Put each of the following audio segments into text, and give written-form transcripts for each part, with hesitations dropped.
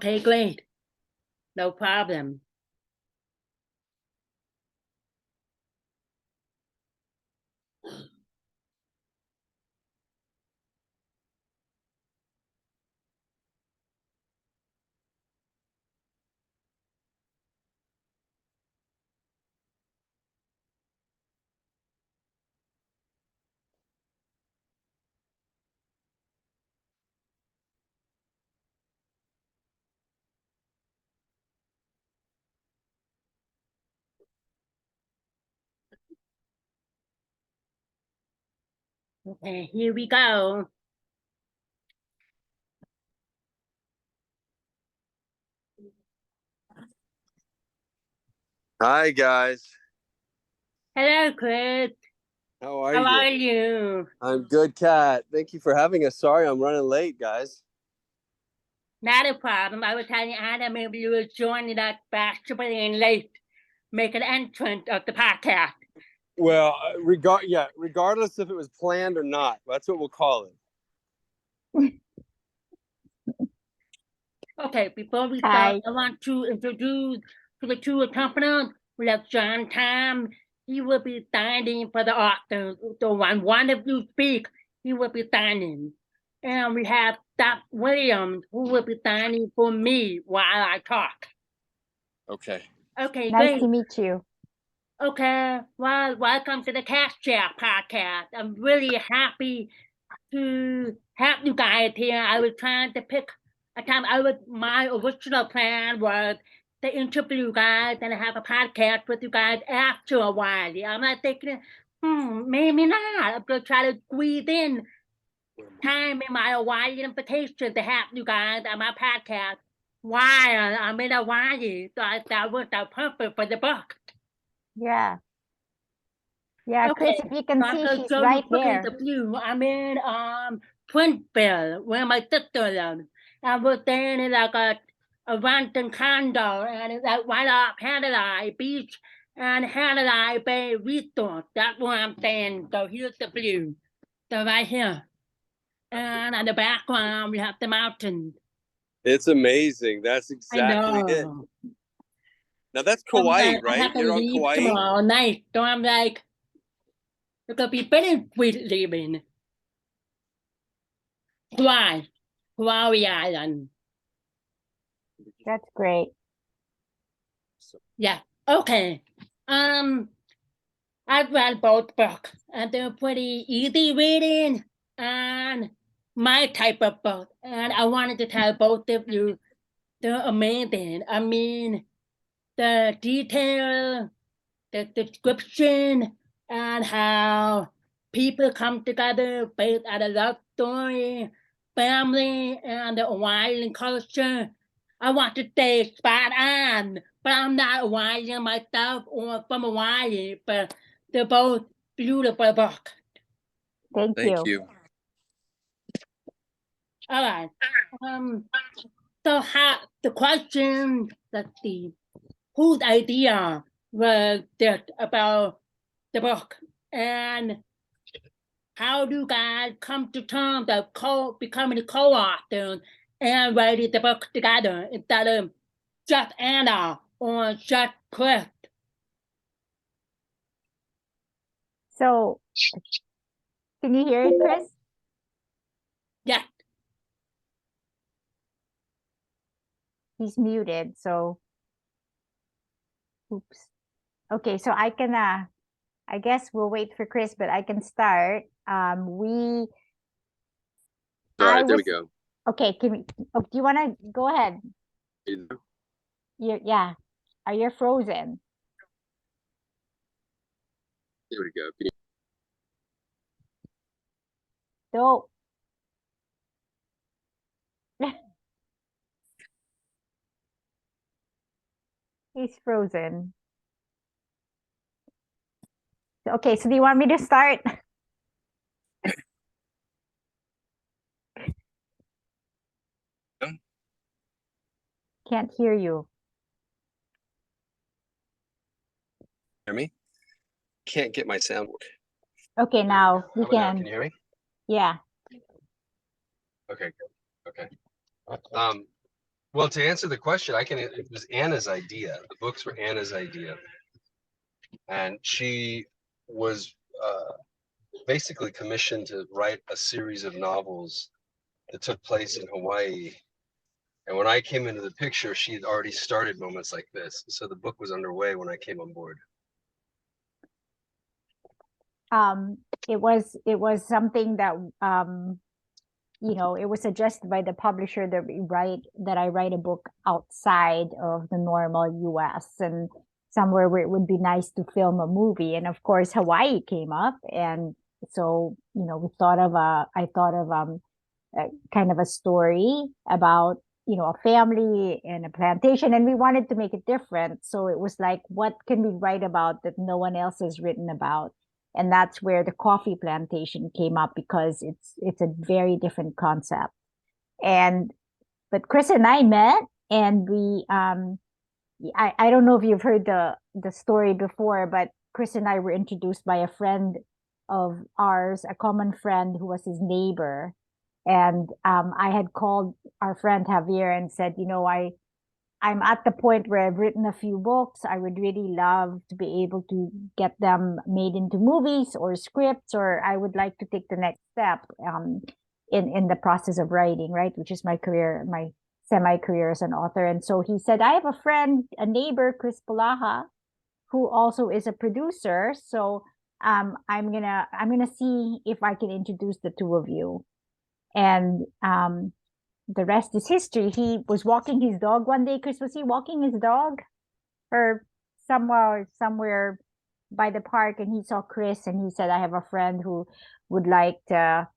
Okay, great. No problem. Okay, here we go. Hi, guys. Hello, Kris. How are How you? are you? I'm good, Kat. Thank you for having us. Sorry, I'm running late, guys. Not a problem. I was telling Anna maybe you were joining us basketball late, make an entrance of the podcast. Well, regardless if it was planned or not, that's what we'll call it. Okay, before we start, I want to introduce to the two accompanies. We have John Tam. He will be standing for the author. So when one of you speak, he will be standing. And we have Doc Williams, who will be standing for me while I talk. Okay. Okay, Nice great. to meet you. Okay, well, welcome to the Cast Chat podcast. I'm really happy to have you guys here. I was trying to pick a time. My original plan was to interview you guys and have a podcast with you guys after a while. I'm not thinking, maybe not. I'm gonna try to squeeze in time in my Hawaii invitation to have you guys on my podcast while I'm in Hawaii. So that was the purpose for the book. Yeah. Yeah, Kris, Okay, if you can so see, I'm she's show right you there. the view. I'm in Princeton, where my sister lives. I was staying in like a rented condo, and it's like right off Hanalei Beach and Hanalei Bay Resort. That's where I'm staying. So here's the view. So right here. And in the background, we have the mountains. It's amazing. That's exactly it. Now that's Kauai, I have right? to You're on leave Kauai? tomorrow night. So I'm like, it's gonna be very sweet leaving. Hawaii Island. That's great. Yeah. Okay. I've read both books, and they're pretty easy reading and my type of book. And I wanted to tell both of you they're amazing. I mean, the detail, the description, and how people come together based on a love story, family, and the Hawaiian culture. I want to say spot on, but I'm not Hawaiian myself or from Hawaii, but they're both beautiful books. Thank you. All right. So how the question, let's see, whose idea was this about the book, and how do you guys come to terms of becoming a co-author and writing the book together instead of just Anna or just Kris? So, can you hear it, Kris? Yeah. He's muted, so oops. Okay, so I can I guess we'll wait for Kris, but I can start. All right, there we go. Okay, do you want to go ahead? Yeah. Are you frozen? There we go. No. He's frozen. Okay, so do you want me to start? Can't hear you. Hear me? Can't get my sound. Okay, now we can. Can you hear me? Yeah. Okay, good. Okay. Well, to answer the question, it was Anna's idea. The books were Anna's idea. And she was basically commissioned to write a series of novels that took place in Hawaii. And when I came into the picture, she had already started moments like this. So the book was underway when I came on board. It was something that it was suggested by the publisher that I write a book outside of the normal US and somewhere where it would be nice to film a movie. And of course, Hawaii came up. And so, I thought of kind of a story about, a family and a plantation, and we wanted to make it different. So it was like, what can we write about that no one else has written about? And that's where the coffee plantation came up, because it's a very different concept. But Kris and I met, and I don't know if you've heard the story before, but Kris and I were introduced by a friend of ours, a common friend who was his neighbor. And I had called our friend Javier and said, I'm at the point where I've written a few books. I would really love to be able to get them made into movies or scripts, or I would like to take the next step in the process of writing, right? Which is my career, my semi-career as an author. And so he said, I have a friend, a neighbor, Kris Polaha, who also is a producer. So I'm gonna see if I can introduce the two of you. And the rest is history. He was walking his dog one day. Kris, was he walking his dog or somewhere by the park, and he saw Kris, and he said, I have a friend who would like to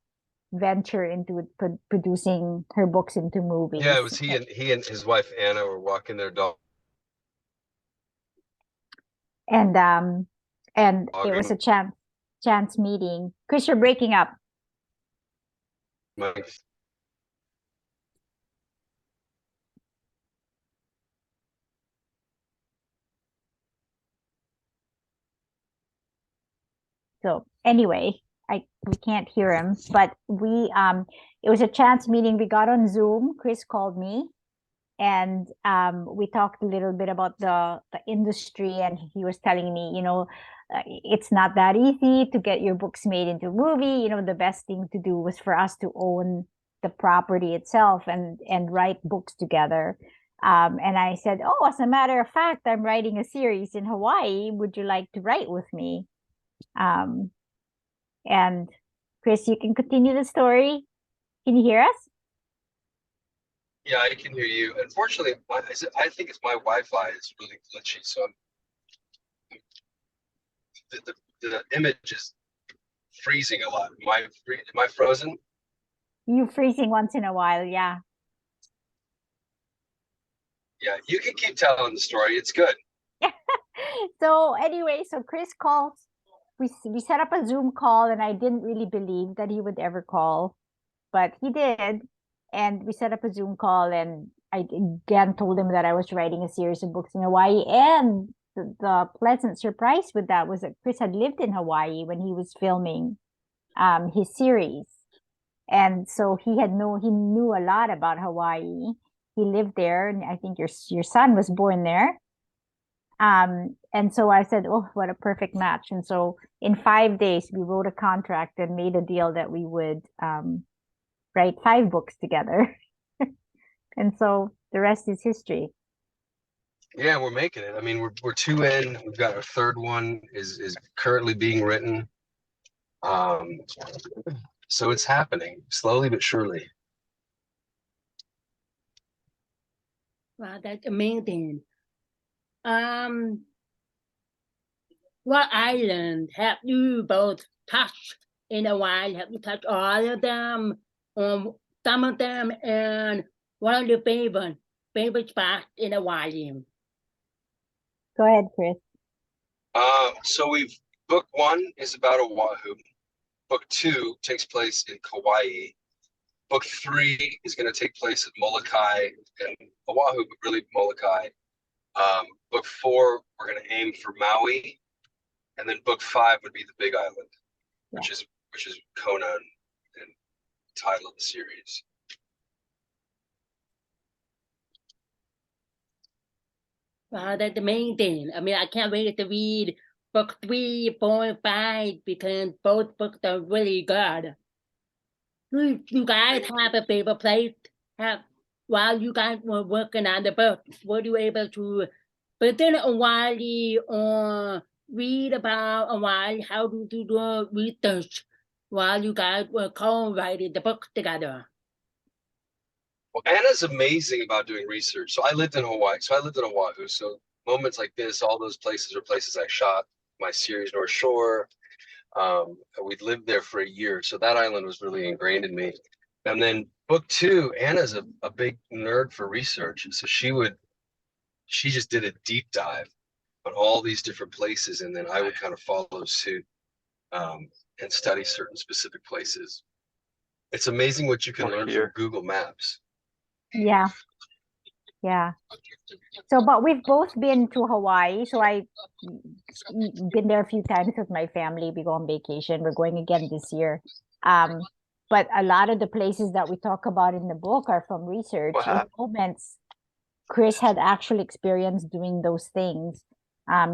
venture into producing her books into movies. Yeah, it was he and his wife Anna were walking their dog. And it was a chance meeting. Kris, you're breaking up. So anyway, we can't hear him, but it was a chance meeting. We got on Zoom. Kris called me, and we talked a little bit about the industry, and he was telling me, it's not that easy to get your books made into a movie. The best thing to do was for us to own the property itself and write books together. And I said, oh, as a matter of fact, I'm writing a series in Hawaii. Would you like to write with me? And Kris, you can continue the story. Can you hear us? Yeah, I can hear you. Unfortunately, I think it's my Wi-Fi is really glitchy, so the image is freezing a lot. Am I frozen? You freezing once in a while, yeah. Yeah, you can keep telling the story. It's good. So anyway, Kris calls. We set up a Zoom call, and I didn't really believe that he would ever call, but he did. And we set up a Zoom call, and I again told him that I was writing a series of books in Hawaii. And the pleasant surprise with that was that Kris had lived in Hawaii when he was filming his series. And so he knew a lot about Hawaii. He lived there, and I think your son was born there. And so I said, oh, what a perfect match. And so in 5 days, we wrote a contract and made a deal that we would write 5 books together. And so the rest is history. Yeah, we're making it. I mean, we're 2 in. We've got our 3rd one is currently being written. So it's happening slowly but surely. Wow, that's amazing. What island have you both touched in a while? Have you touched all of them, some of them, and what are your favorite spots in Hawaii? Go ahead, Kris. So book 1 is about Oahu. Book 2 takes place in Kauai. Book 3 is going to take place at Molokai and Oahu, but really Molokai. Book 4, we're going to aim for Maui, and then book 5 would be the Big Island, which is Kona and title of the series. That's amazing. I mean, I can't wait to read book 3, 4, and 5 because both books are really good. Do you guys have a favorite place? While you guys were working on the books, were you able to visit a while or read about a while how to do the research while you guys were co-writing the book together? Well, Anna's amazing about doing research. So I lived in Hawaii. So I lived in Oahu. So moments like this, all those places are places I shot my series North Shore. We'd lived there for a year. So that island was really ingrained in me. And then book 2, Anna's a big nerd for research. So she just did a deep dive on all these different places. And then I would kind of follow suit and study certain specific places. It's amazing what you can learn from Google Maps. Yeah. Yeah. So, but we've both been to Hawaii. So I've been there a few times with my family. We go on vacation. We're going again this year. But a lot of the places that we talk about in the book are from research. In moments, Kris had actual experience doing those things.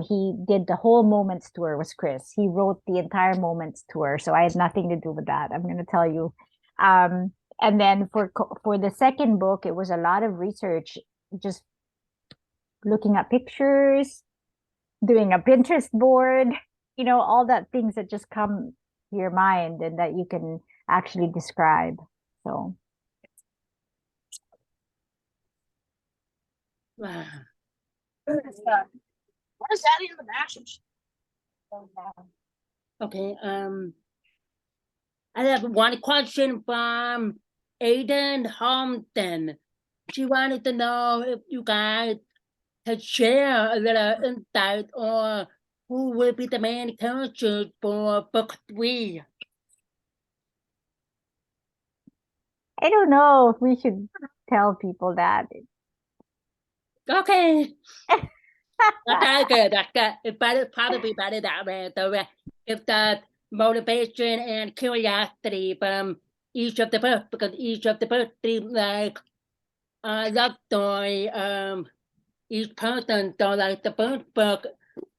He did the whole Moments tour was Kris. He wrote the entire Moments tour. So I had nothing to do with that. I'm going to tell you. And then for the second book, it was a lot of research, just looking at pictures, doing a Pinterest board, all that things that just come to your mind and that you can actually describe. So. Wow. Where's Daddy in the bathroom? Okay, I have one question from Aiden Harmston. She wanted to know if you guys could share a little insight on who will be the main characters for book 3. I don't know if we should tell people that. Okay. That's good. That's good. It's better, probably better that way. So if the motivation and curiosity from each of the books, because each of the books seems like a love story. Each person. So like the first book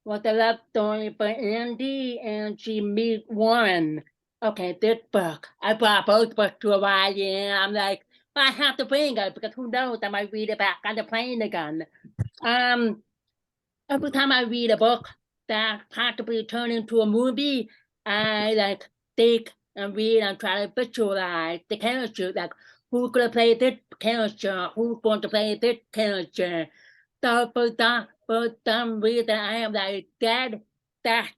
was a love story for Andy, and she meets Warren. Okay, this book. I brought both books to Hawaii, and I'm like, I have to bring it because who knows? I might read it back on the plane again. Every time I read a book that possibly turn into a movie, I think and read and try to visualize the character, like who's gonna play this character, who's going to play this character. So for some reason I am that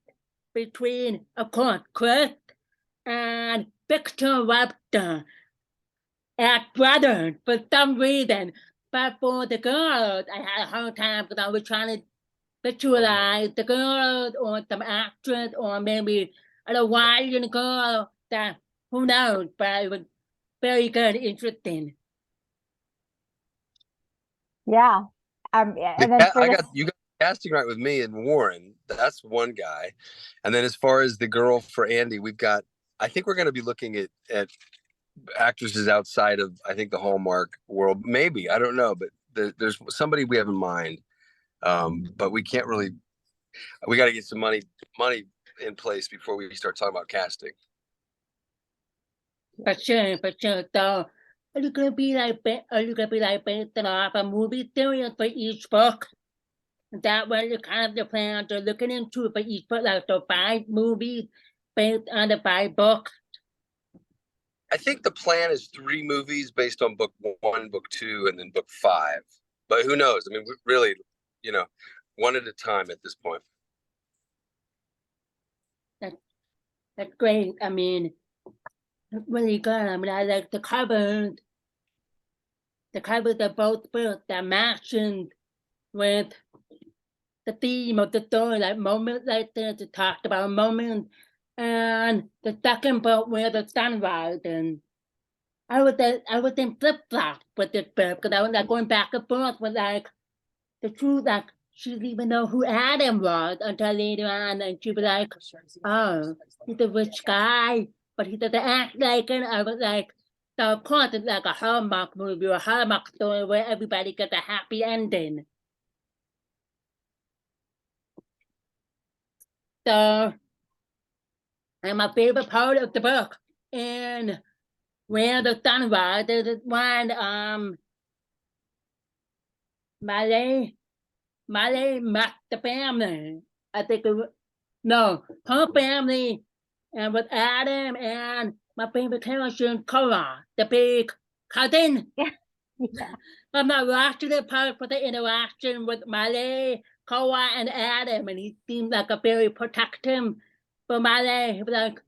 between, of course, Kris and Victor Webster as brothers for some reason. But for the girls, I had a hard time because I was trying to visualize the girl or some actress or maybe a Hawaiian girl that who knows, but it was very good, interesting. Yeah. And then you got casting right with me and Warren. That's one guy. And then as far as the girl for Andy, I think we're going to be looking at actresses outside of, I think, the Hallmark world. Maybe, I don't know, but there's somebody we have in mind. But we can't really, we got to get some money in place before we start talking about casting. For sure. So are you gonna be based off a movie series for each book? Is that what you kind of the plans are looking into for each book? Like so 5 movies based on the 5 books? I think the plan is 3 movies based on book 1, book 2, and then book 5. But who knows? I mean, we really, one at a time at this point. That's great. I mean, really good. I mean, I like the covers. The covers of both books that matching with the theme of the story, like moments like this, it talked about moments. And the second book where the sunrise, and I was in flip-flop with this book because I was going back and forth with the truth, she didn't even know who Adam was until later on, and she was like, oh, he's a rich guy, but he doesn't act like it. I was like, so of course it's like a Hallmark movie or a Hallmark story where everybody gets a happy ending. So, and my favorite part of the book, and where the sunrise, there's one, Miley met the family. I think it was, no, her family, and with Adam and my favorite character, Cora, the big cousin. Yeah. I'm not watching the part for the interaction with Miley, Cora, and Adam, and he seemed like a very protective for Miley. He was like,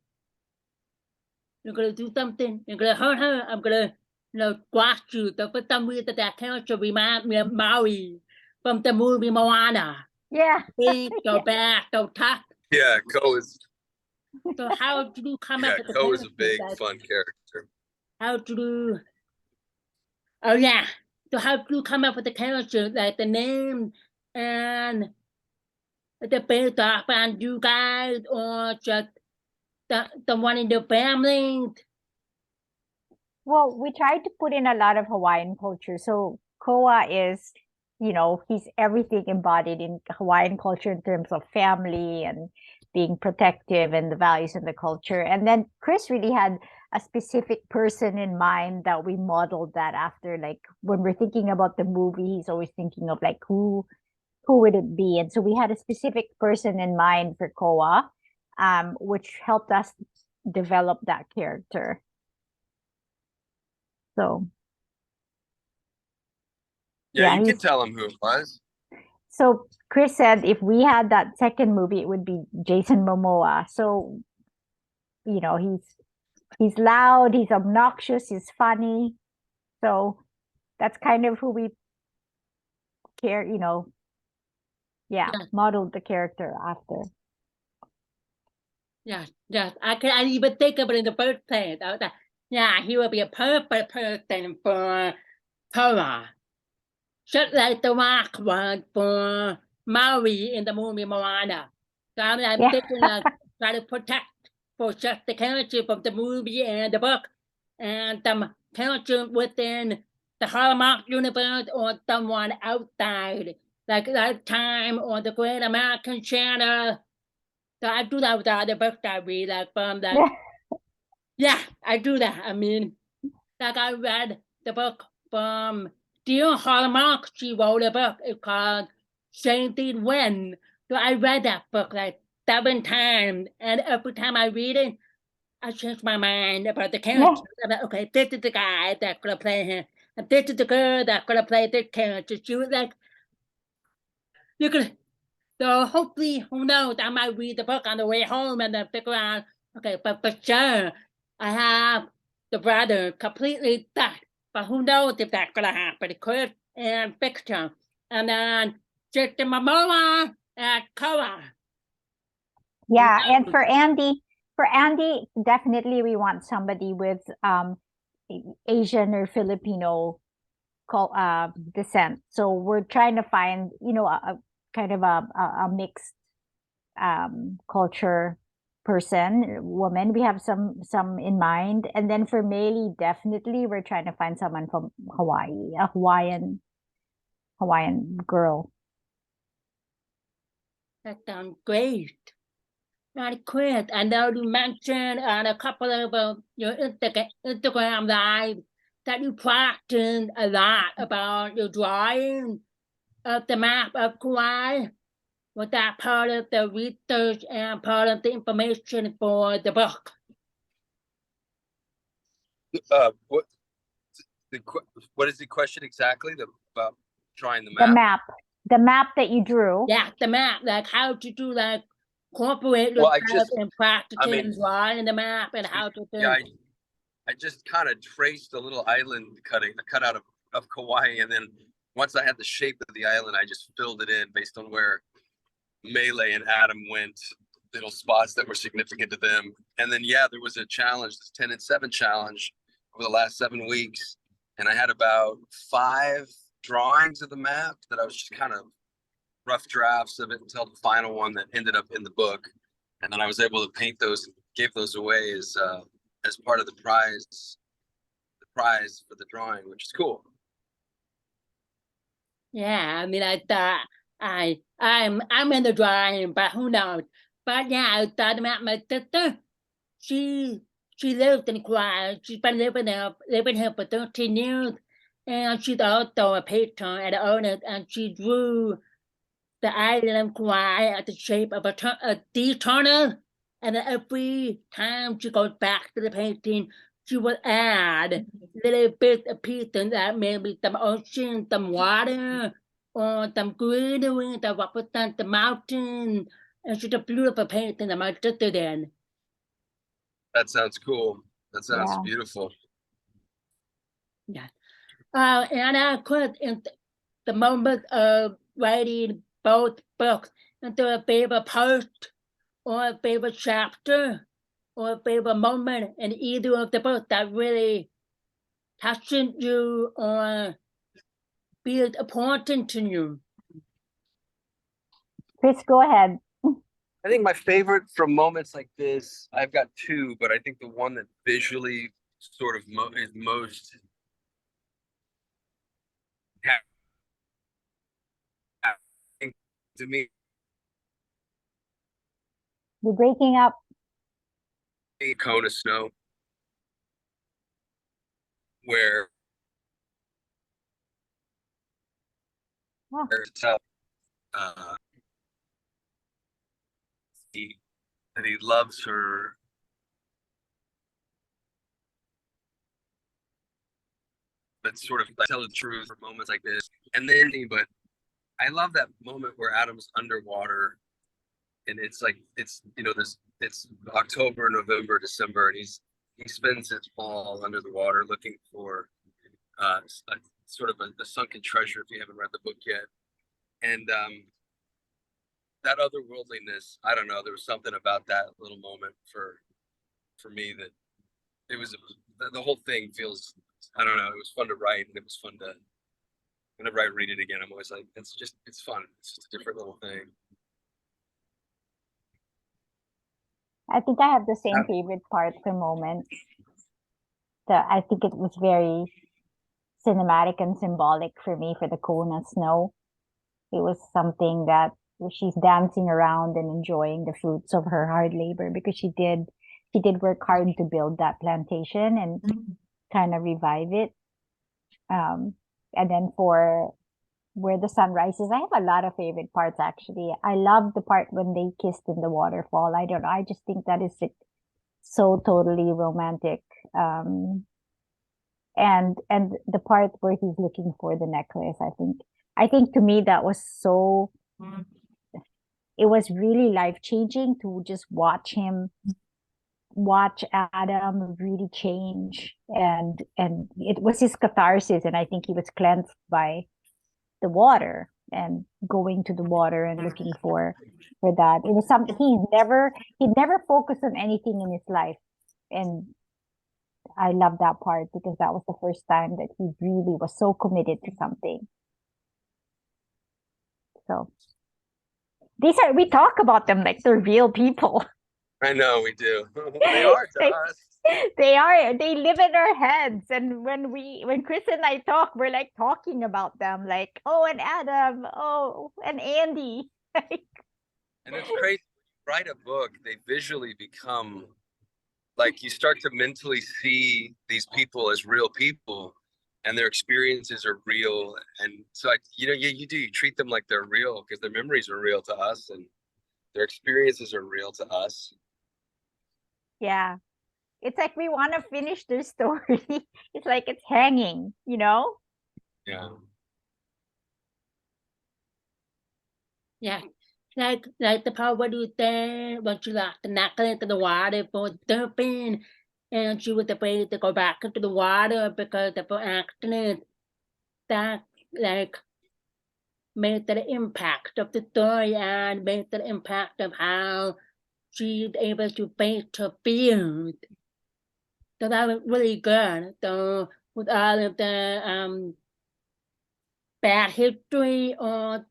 "You're gonna do something. You're gonna hurt her. I'm gonna, watch you." So for some reason, that character reminds me of Maui from the movie Moana. Yeah. Big, so bad, so tough. Yeah, Ko is. So how do you come up with the Ko is a character? big Like, fun character. how do you? Oh yeah. So how do you come up with the character, like the name and the based off on you guys, or just the one in the family? Well, we tried to put in a lot of Hawaiian culture. So Koa is, he's everything embodied in Hawaiian culture in terms of family and being protective and the values and the culture. And then Kris really had a specific person in mind that we modeled that after. Like when we're thinking about the movie, he's always thinking of like who would it be? And so we had a specific person in mind for Koa, which helped us develop that character. So Yeah, you can tell him who it was. So Kris said if we had that second movie, it would be Jason Momoa. So, he's loud, he's obnoxious, he's funny. So that's kind of who we modeled the character after. Yeah. I didn't even think of it in the first place. I was like, yeah, he would be a perfect person for Torah. Just like the Rock was for Maui in the movie Moana. So I'm thinking like try to protect for just the character from the movie and the book, and the character within the Hallmark universe or someone outside, like Lifetime or the Great American Channel. So I do that with the other books I read, like from that. Yeah, I do that. I mean, like I read the book from Dear Hallmark. She wrote a book. It's called Sainted When. So I read that book like 7 times, and every time I read it, I change my mind about the character. I'm like, okay, this is the guy that's gonna play him, and this is the girl that's gonna play this character. She was like, you're gonna. So hopefully, who knows, I might read the book on the way home and then figure out, okay, but for sure, I have the brother completely stuck. But who knows if that's gonna happen? Kris and Victor, and then Jason Momoa and Koa. Yeah, and for Andy, definitely we want somebody with Asian or Filipino descent. So we're trying to find, a kind of a mixed culture woman. We have some in mind. And then for Meili, definitely we're trying to find someone from Hawaii, a Hawaiian girl. That sounds great. Right, Kris, I know you mentioned on a couple of your Instagram live that you practiced a lot about your drawing of the map of Kauai. Was that part of the research and part of the information for the book? What is the question exactly? About drawing the map? The map that you drew. Yeah, the map. Like how to do incorporate yourself in practicing and drawing the map and how to do. Yeah, I just kind of traced a little island cutout of Kauai, and then once I had the shape of the island, I just filled it in based on where Meili and Adam went, little spots that were significant to them. And then there was a challenge, this 10 and 7 challenge over the last 7 weeks, and I had about 5 drawings of the map that I was just kind of rough drafts of it until the final one that ended up in the book, and then I was able to paint those and give those away as part of the prize for the drawing, which is cool. Yeah, I mean, I thought I'm in the drawing, but who knows? But yeah, I thought about my sister. She lived in Kauai. She's been living here for 13 years. And she's also a patron and owner, and she drew the island of Kauai at the shape of a D tunnel. And every time she goes back to the painting, she will add little bits of pieces that maybe some ocean, some water, or some greenery that represent the mountain. And she's a beautiful painting that my sister did. That sounds cool. That sounds Yeah. beautiful. Yeah. And of course, in the moment of writing both books, is there a favorite part or a favorite chapter or a favorite moment in either of the books that really touched you or feels important to you? Kris, go ahead. I think my favorite from moments like this, I've got two, but I think the one that visually sort of is most to me, You're breaking up. a cone of snow, where Oh. it's that he loves her. But sort of like tell the truth for moments like this. And then, but I love that moment where Adam's underwater, and it's like it's it's October, November, December, and he spends his fall under the water looking for sort of a sunken treasure if you haven't read the book yet. And that otherworldliness, I don't know, there was something about that little moment for me that it was the whole thing feels, I don't know, it was fun to write, and it was fun to, whenever I read it again, I'm always like, it's fun. It's just a different little thing. I think I have the same favorite part for moment. I think it was very cinematic and symbolic for me for the cone of snow. It was something that she's dancing around and enjoying the fruits of her hard labor, because she did work hard to build that plantation and kind of revive it. And then for where the sun rises, I have a lot of favorite parts actually. I love the part when they kissed in the waterfall. I don't know, I just think that is so totally romantic. And the part where he's looking for the necklace, I think to me that was so, it was really life-changing to just watch Adam really change, and it was his catharsis, and I think he was cleansed by the water and going to the water and looking for that. It was something he never focused on anything in his life, and I love that part because that was the first time that he really was so committed to something. So we talk about them like they're real people. I know we do. They are to us. They live in our heads, and when Kris and I talk, we're like talking about them, like, oh, and Adam, oh, and Andy. And it's crazy. Write a book, they visually become like, you start to mentally see these people as real people, and their experiences are real. And so you treat them like they're real because their memories are real to us and their experiences are real to us. Yeah. It's like we want to finish their story. It's like it's hanging, you know? Yeah. Yeah. Like the part where you said when she lost the necklace into the water for surfing, and she was afraid to go back into the water because of her accident. That like made the impact of the story and made the impact of how she's able to face her fears. So that was really good. So with all of the bad history or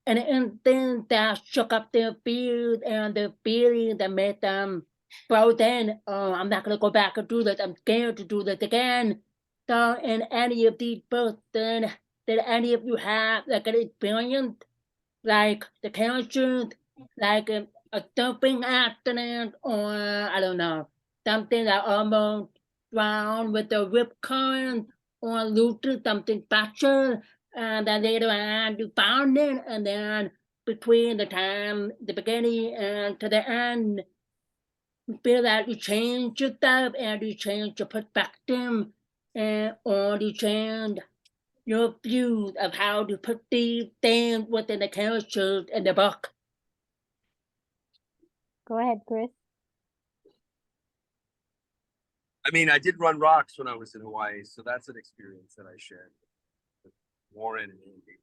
an incident that shook up their fears and the feelings that made them frozen. Oh, I'm not gonna go back and do this. I'm scared to do this again. So in any of these books, did any of you have like an experience like the characters, like a doping accident, or I don't know, something that almost drowned with the rip current, or losing something special, and then later on you found it, and then between the time, the beginning and to the end, you feel that you change yourself and you change your perspective, and or you change your views of how to put these things within the characters in the book. Go ahead, Kris. I mean, I did run rocks when I was in Hawaii, so that's an experience that I shared with Warren and Andy,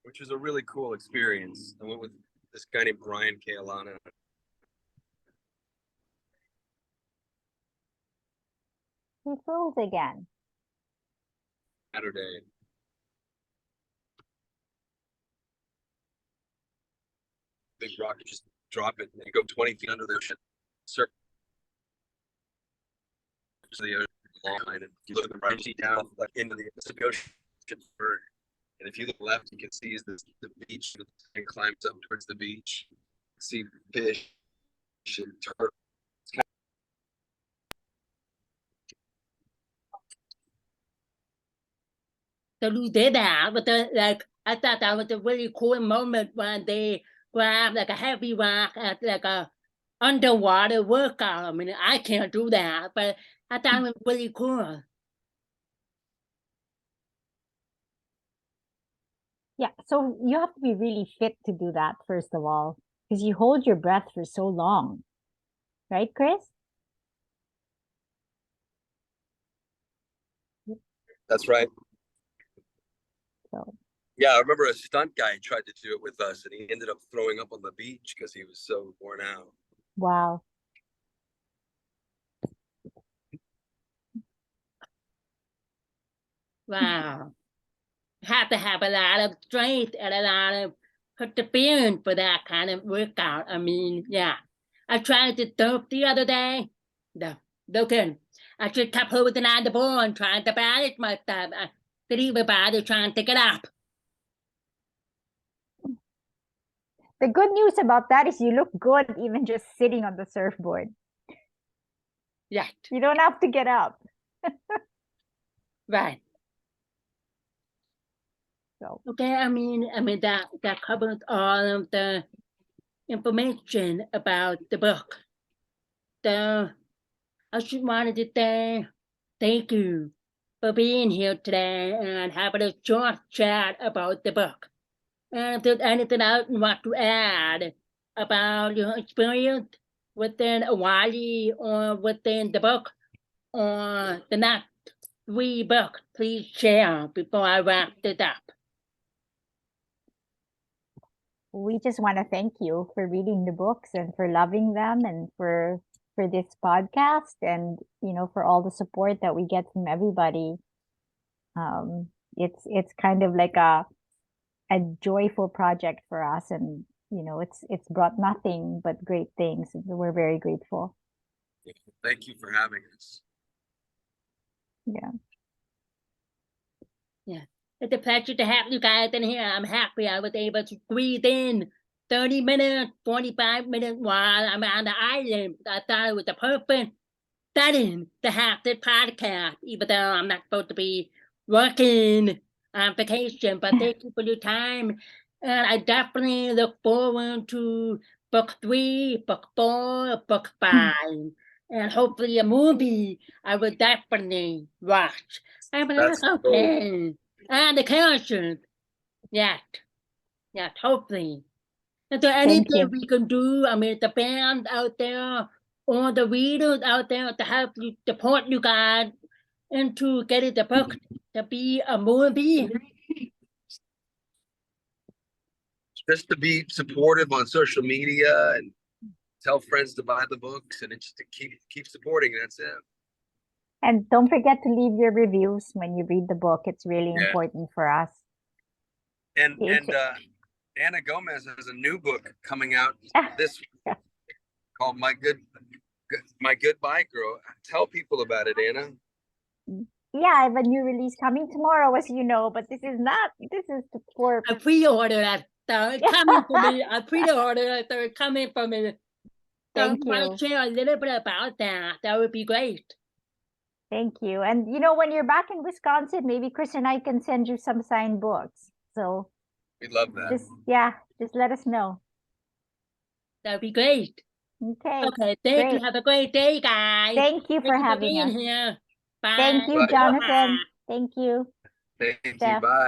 which was a really cool experience. I went with this guy named Brian Kailana. He froze again. Saturday. Big rock, you just drop it and you go 20 feet under the ocean. Circle to the ocean line, and if you look at the right, you see down like into the Pacific Ocean, and if you look left, you can see is the beach, and climbs up towards the beach. See fish and turtles. So you did that, but I thought that was a really cool moment when they grab like a heavy rock at like a underwater workout. I mean, I can't do that, but I thought it was really cool. Yeah, so you have to be really fit to do that, first of all, because you hold your breath for so long. Right, Kris? That's right. So yeah, I remember a stunt guy tried to do it with us, and he ended up throwing up on the beach because he was so worn out. wow. Wow. Have to have a lot of strength and a lot of perseverance for that kind of workout. I mean, yeah. I tried to surf the other day. No kidding. I just kept holding on the ball and trying to balance myself. I didn't even bother trying to get up. The good news about that is you look good even just sitting on the surfboard. Yes. You don't have to get up. Right. So okay, I mean that covers all of the information about the book. So I just wanted to say thank you for being here today and having a short chat about the book. And if there's anything else you want to add about your experience within Hawaii or within the book or the next 3 books, please share before I wrap this up. we just want to thank you for reading the books and for loving them and for this podcast and for all the support that we get from everybody. It's kind of like a joyful project for us, and it's brought nothing but great things. We're very grateful. Thank you for having us. Yeah. It's a pleasure to have you guys in here. I'm happy I was able to squeeze in 30 minutes, 45 minutes while I'm on the island. I thought it was a perfect setting to have this podcast, even though I'm not supposed to be working on vacation. But thank you for your time. And I definitely look forward to book 3, book 4, book 5. And hopefully a movie I will definitely watch. I'm That's okay. And the characters. Yes. Yes, hopefully. Is there anything we can do? I mean, the band out there or the readers out there to help you support you guys into getting the book to be a movie? Just to be supportive on social media and tell friends to buy the books, and it's just to keep supporting. That's it. And don't forget to leave your reviews when you read the book. It's really important for us. And Anna Gomez has a new book coming out this week called My Goodbye Girl. Tell people about it, Anna. Yeah, I have a new release coming tomorrow, as you know, but this is for I pre-ordered that They're coming for me. I pre-ordered it. They're coming for me. Thank So might you. share a little bit about that. That would be great. Thank you. And you know, when you're back in Wisconsin, maybe Kris and I can send you some signed books. So We love that. just let us know. That'd be great. Okay. Okay, thank you. Great. Have a great day, guys. Thank you for Thank you for having being us. here. Bye. Thank you, Bye. Jonathan. Thank you. Thank you. Steph. Bye.